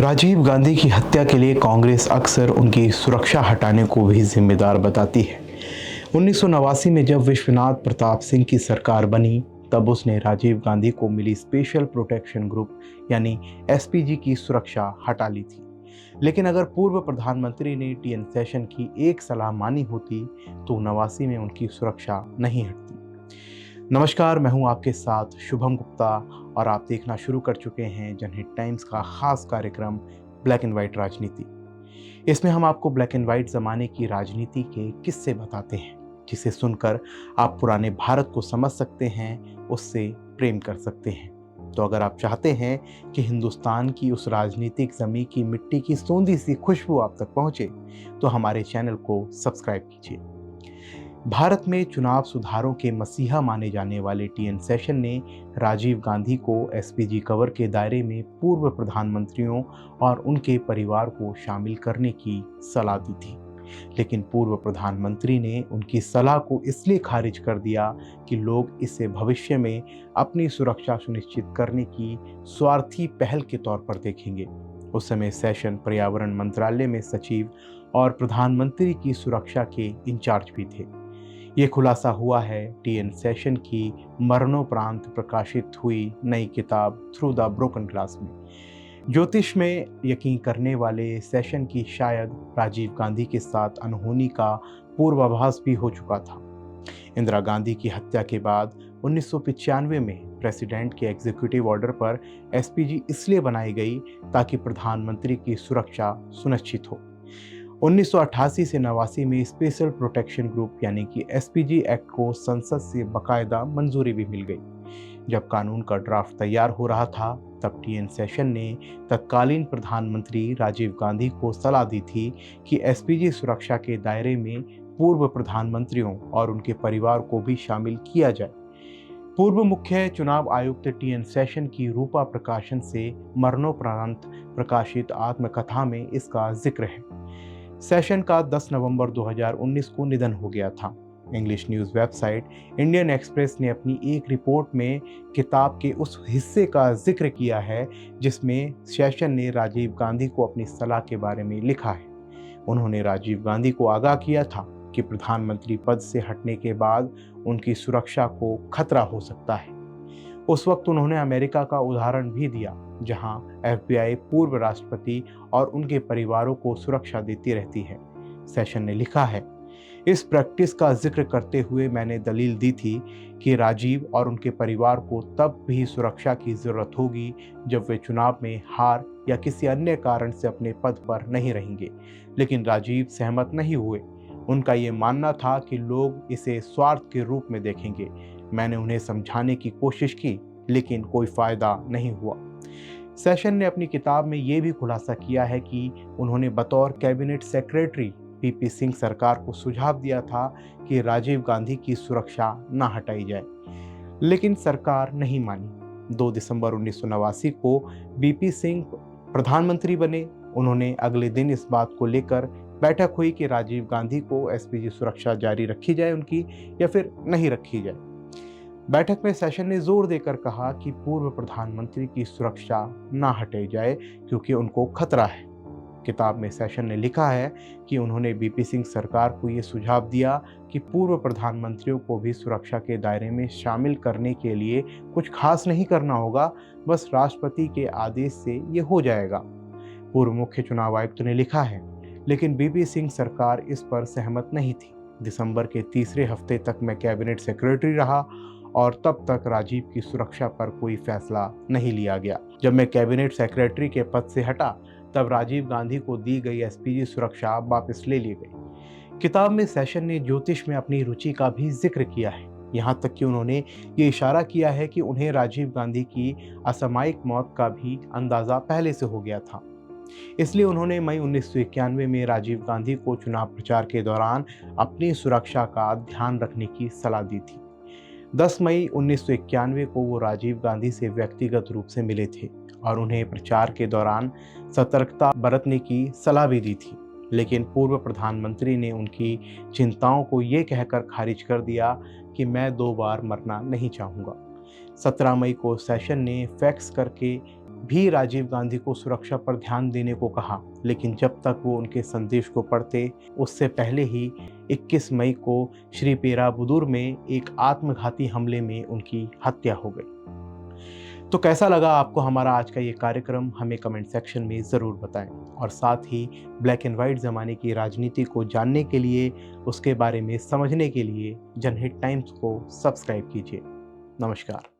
राजीव गांधी की हत्या के लिए कांग्रेस अक्सर उनकी सुरक्षा हटाने को भी जिम्मेदार बताती है। 1989 में जब विश्वनाथ प्रताप सिंह की सरकार बनी, तब उसने राजीव गांधी को मिली स्पेशल प्रोटेक्शन ग्रुप यानी एसपीजी की सुरक्षा हटा ली थी। लेकिन अगर पूर्व प्रधानमंत्री ने टीएन शेषन की एक सलाह मानी होती तो 89 में उनकी सुरक्षा नहीं हटती। नमस्कार, मैं हूं आपके साथ शुभम गुप्ता और आप देखना शुरू कर चुके हैं जनहित टाइम्स का खास कार्यक्रम ब्लैक एंड व्हाइट राजनीति। इसमें हम आपको ब्लैक एंड व्हाइट ज़माने की राजनीति के किस्से बताते हैं, जिसे सुनकर आप पुराने भारत को समझ सकते हैं, उससे प्रेम कर सकते हैं। तो अगर आप चाहते हैं कि हिंदुस्तान की उस राजनीतिक ज़मीं की मिट्टी की सोंधी सी खुशबू आप तक पहुंचे, तो हमारे चैनल को सब्सक्राइब कीजिए। भारत में चुनाव सुधारों के मसीहा माने जाने वाले टीएन शेषन ने राजीव गांधी को एसपीजी कवर के दायरे में पूर्व प्रधानमंत्रियों और उनके परिवार को शामिल करने की सलाह दी थी। लेकिन पूर्व प्रधानमंत्री ने उनकी सलाह को इसलिए खारिज कर दिया कि लोग इसे भविष्य में अपनी सुरक्षा सुनिश्चित करने की स्वार्थी पहल के तौर पर देखेंगे। उस समय शेषन पर्यावरण मंत्रालय में सचिव और प्रधानमंत्री की सुरक्षा के इंचार्ज भी थे। ये खुलासा हुआ है टीएन शेषन की मरणोपरांत प्रकाशित हुई नई किताब थ्रू द ब्रोकन ग्लास में। ज्योतिष में यकीन करने वाले शेषन की शायद राजीव गांधी के साथ अनहोनी का पूर्वाभास भी हो चुका था। इंदिरा गांधी की हत्या के बाद 1995 में प्रेसिडेंट के एग्जीक्यूटिव ऑर्डर पर एसपीजी इसलिए बनाई गई ताकि प्रधानमंत्री की सुरक्षा सुनिश्चित हो। 1988 से 89 में स्पेशल प्रोटेक्शन ग्रुप यानी कि एसपीजी एक्ट को संसद से बाकायदा मंजूरी भी मिल गई। जब कानून का ड्राफ्ट तैयार हो रहा था, तब टीएन शेषन ने तत्कालीन प्रधानमंत्री राजीव गांधी को सलाह दी थी कि एसपीजी सुरक्षा के दायरे में पूर्व प्रधानमंत्रियों और उनके परिवार को भी शामिल किया जाए। पूर्व मुख्य चुनाव आयुक्त टीएन शेषन की रूपा प्रकाशन से मरणोपरांत प्रकाशित आत्मकथा में इसका जिक्र है। शेषन का 10 नवंबर 2019 को निधन हो गया था। English news website Indian express ने अपनी एक रिपोर्ट में किताब के उस हिस्से का जिक्र किया है जिसमें शेषन ने राजीव गांधी को अपनी सलाह के बारे में लिखा है। उन्होंने राजीव गांधी को आगाह किया था कि प्रधानमंत्री पद से हटने के बाद उनकी सुरक्षा को खतरा हो सकता है। उस वक्त उन्होंने अमेरिका का उदाहरण भी दिया, जहां एफबीआई पूर्व राष्ट्रपति और उनके परिवारों को सुरक्षा देती रहती है। शेषन ने लिखा है, इस प्रैक्टिस का जिक्र करते हुए मैंने दलील दी थी कि राजीव और उनके परिवार को तब भी सुरक्षा की जरूरत होगी जब वे चुनाव में हार या किसी अन्य कारण से अपने पद पर नहीं रहेंगे। लेकिन राजीव सहमत नहीं हुए। उनका ये मानना था कि लोग इसे स्वार्थ के रूप में देखेंगे। मैंने उन्हें समझाने की कोशिश की, लेकिन कोई फायदा नहीं हुआ। शेषन ने अपनी किताब में ये भी खुलासा किया है कि उन्होंने बतौर कैबिनेट सेक्रेटरी वीपी सिंह सरकार को सुझाव दिया था कि राजीव गांधी की सुरक्षा न हटाई जाए, लेकिन सरकार नहीं मानी। 2 दिसंबर 1989 को वीपी सिंह प्रधानमंत्री बने। उन्होंने अगले दिन इस बात को लेकर बैठक हुई कि राजीव गांधी को एसपीजी सुरक्षा जारी रखी जाए उनकी, या फिर नहीं रखी जाए। बैठक में शेषन ने जोर देकर कहा कि पूर्व प्रधानमंत्री की सुरक्षा न हटाई जाए क्योंकि उनको खतरा है। किताब में शेषन ने लिखा है कि उन्होंने वीपी सिंह सरकार को ये सुझाव दिया कि पूर्व प्रधानमंत्रियों को भी सुरक्षा के दायरे में शामिल करने के लिए कुछ खास नहीं करना होगा, बस राष्ट्रपति के आदेश से ये हो जाएगा। पूर्व मुख्य चुनाव आयुक्त ने लिखा है, लेकिन वीपी सिंह सरकार इस पर सहमत नहीं थी। दिसंबर के तीसरे हफ्ते तक मैं कैबिनेट सेक्रेटरी रहा और तब तक राजीव की सुरक्षा पर कोई फैसला नहीं लिया गया। जब मैं कैबिनेट सेक्रेटरी के पद से हटा, तब राजीव गांधी को दी गई एसपीजी सुरक्षा वापस ले ली गई। किताब में शेषन ने ज्योतिष में अपनी रुचि का भी जिक्र किया है। यहाँ तक कि उन्होंने ये इशारा किया है कि उन्हें राजीव गांधी की असामयिक मौत का भी अंदाजा पहले से हो गया था। इसलिए उन्होंने मई 1991 में राजीव गांधी को चुनाव प्रचार के दौरान अपनी सुरक्षा का ध्यान रखने की सलाह दी थी। 10 मई 1991 को वो राजीव गांधी से व्यक्तिगत रूप से मिले थे और उन्हें प्रचार के दौरान सतर्कता बरतने की सलाह भी दी थी। लेकिन पूर्व प्रधानमंत्री ने उनकी चिंताओं को ये कहकर खारिज कर दिया कि मैं 2 बार मरना नहीं चाहूँगा। 17 मई को शेषन ने फैक्स करके भी राजीव गांधी को सुरक्षा पर ध्यान देने को कहा, लेकिन जब तक वो उनके संदेश को पढ़ते उससे पहले ही 21 मई को श्री पेराबुदुर में एक आत्मघाती हमले में उनकी हत्या हो गई। तो कैसा लगा आपको हमारा आज का ये कार्यक्रम, हमें कमेंट सेक्शन में ज़रूर बताएं। और साथ ही ब्लैक एंड वाइट ज़माने की राजनीति को जानने के लिए, उसके बारे में समझने के लिए जनहित टाइम्स को सब्सक्राइब कीजिए। नमस्कार।